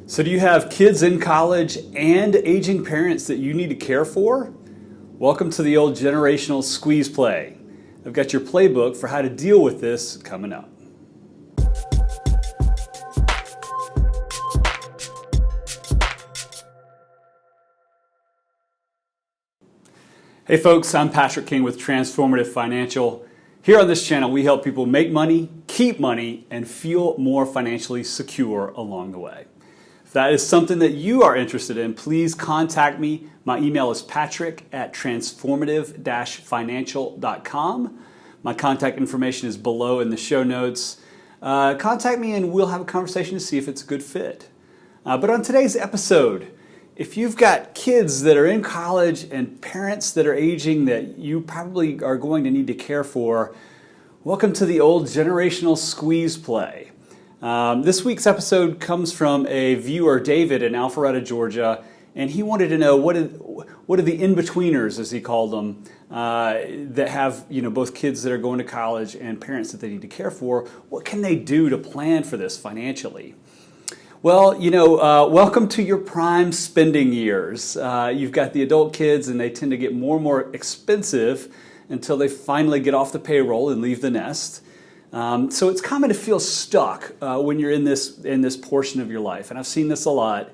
So do you have kids in college and aging parents that you need to care for? Welcome to the old generational squeeze play. I've got your playbook for how to deal with this coming up. Hey folks, I'm Patrick King with Transformative Financial. Here on this channel, we help people make money, keep money, and feel more financially secure along the way. If that is something that you are interested in, please contact me. My email is patrick@transformative-financial.com. My contact information is below in the show notes. Contact me and we'll have a conversation to see if it's a good fit. But on today's episode, if you've got kids that are in college and parents that are aging that you probably are going to need to care for, welcome to the old generational squeeze play. This week's episode comes from a viewer, David, in Alpharetta, Georgia, and he wanted to know what are the in-betweeners, as he called them, that have both kids that are going to college and parents that they need to care for. What can they do to plan for this financially? Well, welcome to your prime spending years. You've got the adult kids, and they tend to get more and more expensive until they finally get off the payroll and leave the nest. So it's common to feel stuck when you're in this portion of your life, and I've seen this a lot.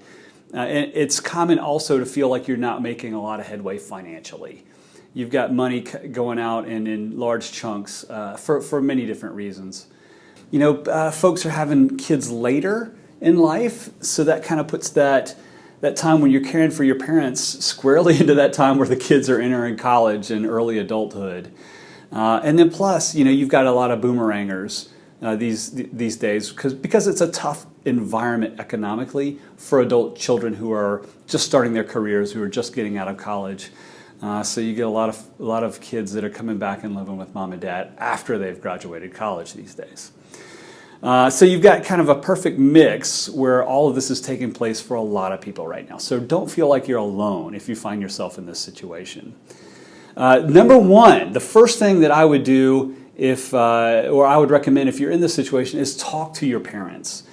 And it's common also to feel like you're not making a lot of headway financially. You've got money going out and in large chunks for many different reasons. Folks are having kids later in life, so that kind of puts that time when you're caring for your parents squarely into that time where the kids are entering college and early adulthood. And then plus, you've got a lot of boomerangers these days because it's a tough environment economically for adult children who are just starting their careers, who are just getting out of college. So you get a lot of kids that are coming back and living with mom and dad after they've graduated college these days. So you've got kind of a perfect mix where all of this is taking place for a lot of people right now. So don't feel like you're alone if you find yourself in this situation. Number one, the first thing that I would do or I would recommend if you're in this situation is talk to your parents.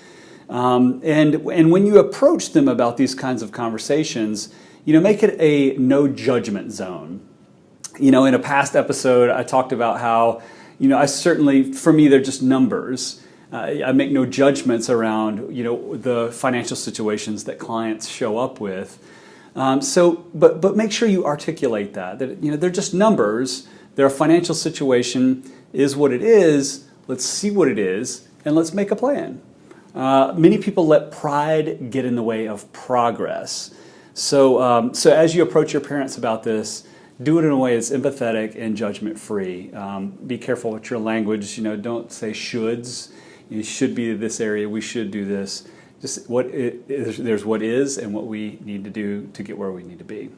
And when you approach them about these kinds of conversations, make it a no judgment zone. In a past episode, I talked about how, for me, they're just numbers. I make no judgments around, the financial situations that clients show up with. But make sure you articulate that they're just numbers. Their financial situation is what it is. Let's see what it is, and let's make a plan. Many people let pride get in the way of progress. So as you approach your parents about this, do it in a way that's empathetic and judgment-free. Be careful with your language. Don't say shoulds. You should be in this area. We should do this. Just there's what is and what we need to do to get where we need to be.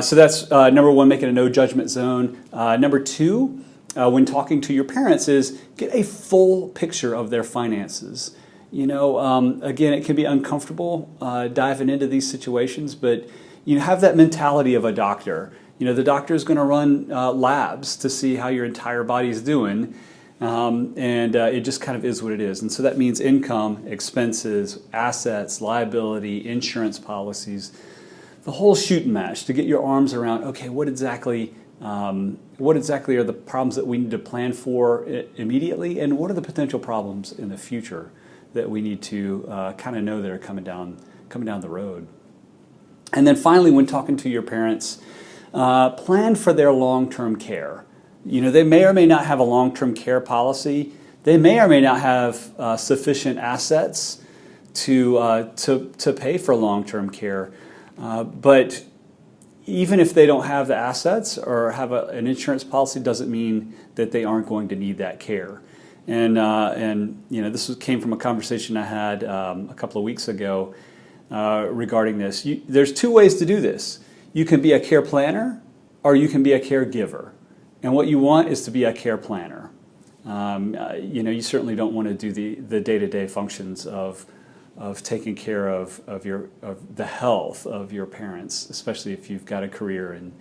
So that's number one, make it a no judgment zone. Number two, when talking to your parents, is get a full picture of their finances. Again, it can be uncomfortable diving into these situations, but have that mentality of a doctor. The doctor is going to run labs to see how your entire body is doing. It just kind of is what it is. And so that means income, expenses, assets, liability, insurance policies, the whole shoot and match to get your arms around, okay, what exactly are the problems that we need to plan for immediately, and what are the potential problems in the future that we need to kind of know that are coming down the road. And then finally, when talking to your parents, plan for their long-term care. They may or may not have a long-term care policy. They may or may not have sufficient assets to pay for long-term care. But even if they don't have the assets or have an insurance policy, doesn't mean that they aren't going to need that care. And this came from a conversation I had a couple of weeks ago regarding this. There's two ways to do this. You can be a care planner, or you can be a caregiver. And what you want is to be a care planner. You certainly don't want to do the day-to-day functions of taking care of the health of your parents, especially if you've got a career and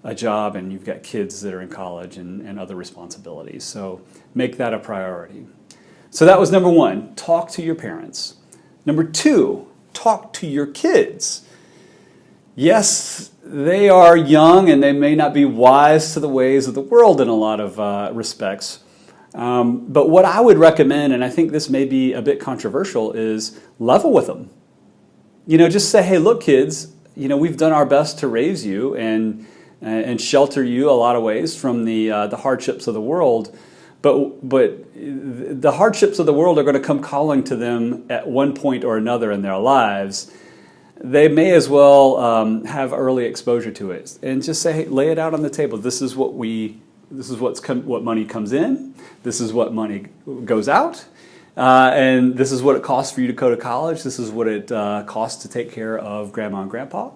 a job and you've got kids that are in college and other responsibilities. So make that a priority. So that was number one, talk to your parents. Number two, talk to your kids. Yes, they are young and they may not be wise to the ways of the world in a lot of respects. But what I would recommend, and I think this may be a bit controversial, is level with them. Just say, hey, look, kids, we've done our best to raise you and shelter you a lot of ways from the hardships of the world. But the hardships of the world are going to come calling to them at one point or another in their lives. They may as well have early exposure to it, and just say, hey, lay it out on the table. This is what what money comes in. This is what money goes out, and this is what it costs for you to go to college. This is what it costs to take care of grandma and grandpa.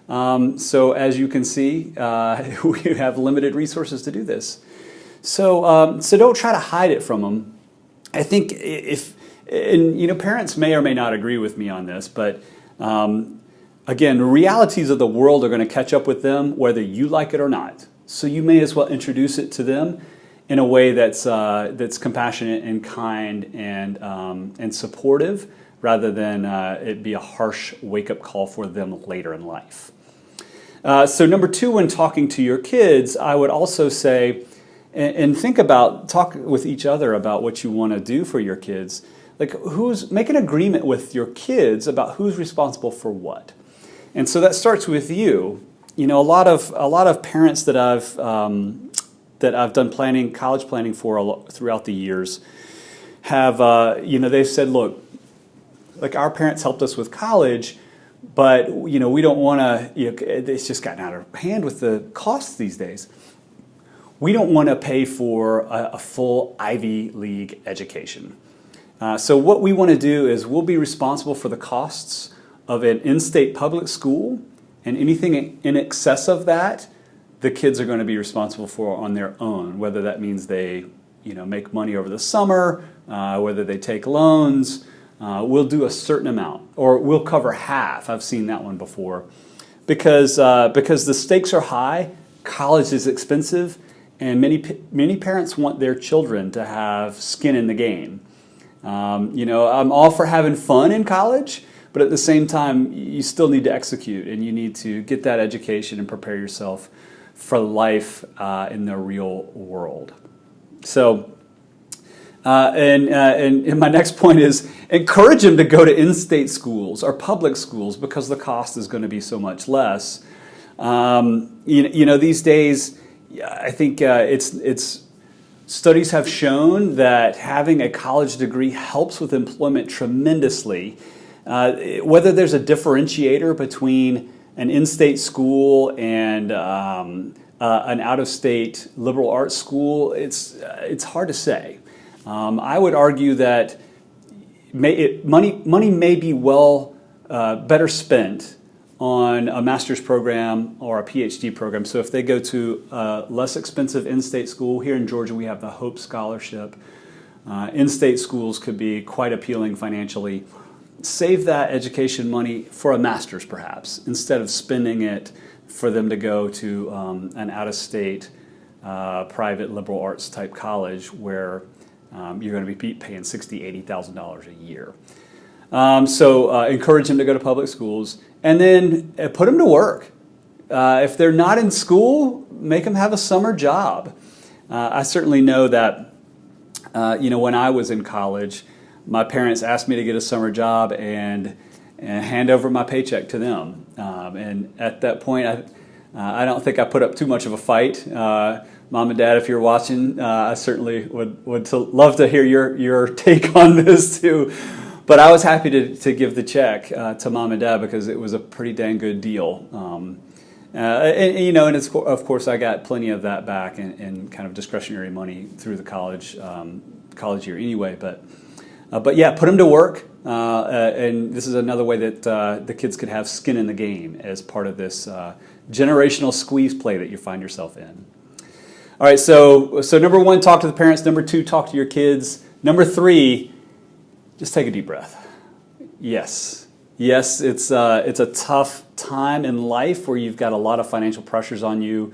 So as you can see, we have limited resources to do this. So don't try to hide it from them. I think parents may or may not agree with me on this, but again, the realities of the world are going to catch up with them whether you like it or not. So you may as well introduce it to them in a way that's compassionate and kind and supportive, rather than it be a harsh wake-up call for them later in life. So number 2, when talking to your kids, I would also say, and talk with each other about what you want to do for your kids. Like, make an agreement with your kids about who's responsible for what. And so that starts with you. A lot of parents that I've done college planning for throughout the years have, they've said, look, like, our parents helped us with college, but, we don't want to, it's just gotten out of hand with the costs these days. We don't want to pay for a full Ivy League education. So what we want to do is we'll be responsible for the costs of an in-state public school, and anything in excess of that, the kids are going to be responsible for on their own, whether that means they make money over the summer, whether they take loans. We'll do a certain amount, or we'll cover half. I've seen that one before. Because the stakes are high, college is expensive, and many parents want their children to have skin in the game. I'm all for having fun in college, but at the same time, you still need to execute, and you need to get that education and prepare yourself for life in the real world. So, and my next point is encourage them to go to in-state schools or public schools, because the cost is going to be so much less. These days, I think studies have shown that having a college degree helps with employment tremendously. Whether there's a differentiator between an in-state school and an out-of-state liberal arts school, it's hard to say. I would argue that money may be better spent on a master's program or a PhD program. So if they go to a less expensive in-state school, here in Georgia we have the Hope Scholarship. In-state schools could be quite appealing financially. Save that education money for a master's, perhaps, instead of spending it for them to go to an out-of-state private liberal arts type college where you're going to be paying $60,000, $80,000 a year. So encourage them to go to public schools, and then put them to work. If they're not in school, make them have a summer job. I certainly know that, when I was in college, my parents asked me to get a summer job and hand over my paycheck to them. And at that point, I don't think I put up too much of a fight. Mom and Dad, if you're watching, I certainly would love to hear your take on this too. But I was happy to give the check to Mom and Dad because it was a pretty dang good deal. And of course I got plenty of that back in kind of discretionary money through the college year anyway. But yeah, put them to work. And this is another way that the kids could have skin in the game as part of this generational squeeze play that you find yourself in. All right, so number 1, talk to the parents. Number 2, talk to your kids. Number 3, just take a deep breath. Yes, it's a tough time in life where you've got a lot of financial pressures on you.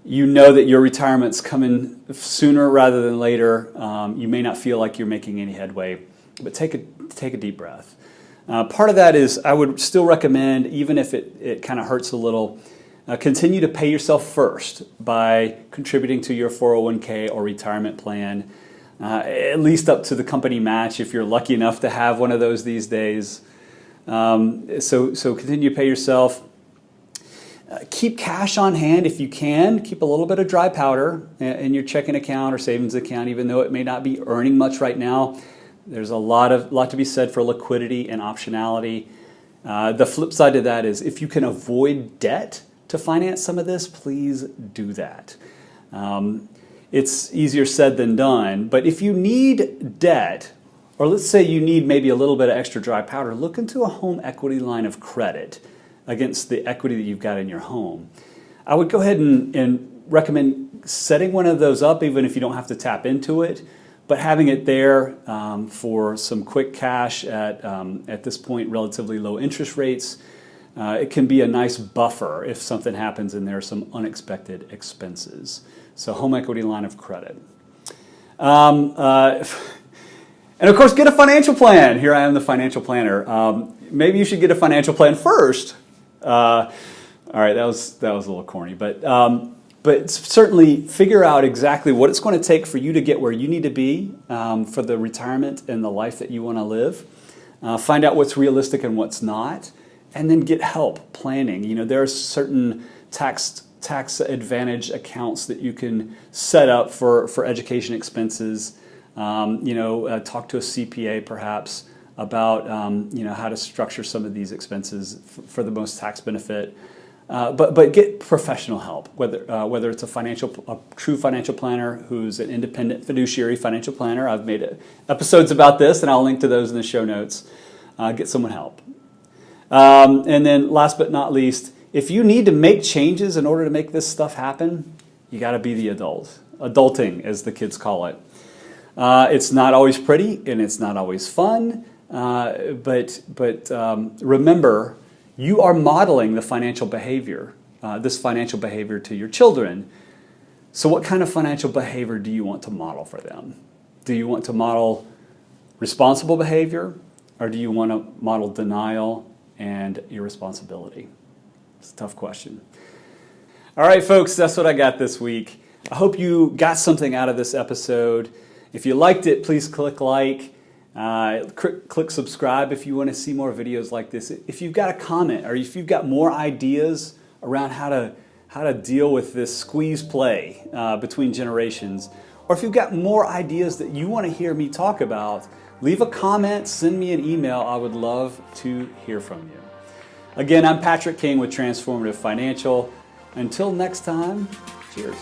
You know that your retirement's coming sooner rather than later. You may not feel like you're making any headway, but take a deep breath. Part of that is I would still recommend, even if it kind of hurts a little, continue to pay yourself first by contributing to your 401k or retirement plan, at least up to the company match if you're lucky enough to have one of those these days. So continue to pay yourself. Keep cash on hand if you can. Keep a little bit of dry powder in your checking account or savings account, even though it may not be earning much right now. There's a lot to be said for liquidity and optionality. The flip side of that is if you can avoid debt to finance some of this, please do that. It's easier said than done, but if you need debt, or let's say you need maybe a little bit of extra dry powder, look into a home equity line of credit against the equity that you've got in your home. I would go ahead and recommend setting one of those up, even if you don't have to tap into it, but having it there for some quick cash at this point, relatively low interest rates. It can be a nice buffer if something happens and there are some unexpected expenses. So home equity line of credit. And of course, get a financial plan. Here I am, the financial planner. Maybe you should get a financial plan first. All right, that was a little corny, but certainly figure out exactly what it's going to take for you to get where you need to be for the retirement and the life that you want to live. Find out what's realistic and what's not, and then get help planning. You know, there are certain tax advantage accounts that you can set up for education expenses. Talk to a CPA perhaps about how to structure some of these expenses for the most tax benefit. But get professional help, whether it's a true financial planner who's an independent fiduciary financial planner. I've made episodes about this, and I'll link to those in the show notes. Get someone help. And then last but not least, if you need to make changes in order to make this stuff happen, you got to be the adult. Adulting, as the kids call it. It's not always pretty, and it's not always fun. But remember, you are modeling the financial behavior, this financial behavior to your children. So what kind of financial behavior do you want to model for them? Do you want to model responsible behavior, or do you want to model denial and irresponsibility? It's a tough question. All right, folks, that's what I got this week. I hope you got something out of this episode. If you liked it, please click like. Click subscribe if you want to see more videos like this. If you've got a comment, or if you've got more ideas around how to deal with this squeeze play between generations, or if you've got more ideas that you want to hear me talk about, leave a comment, send me an email. I would love to hear from you. Again, I'm Patrick King with Transformative Financial. Until next time, cheers.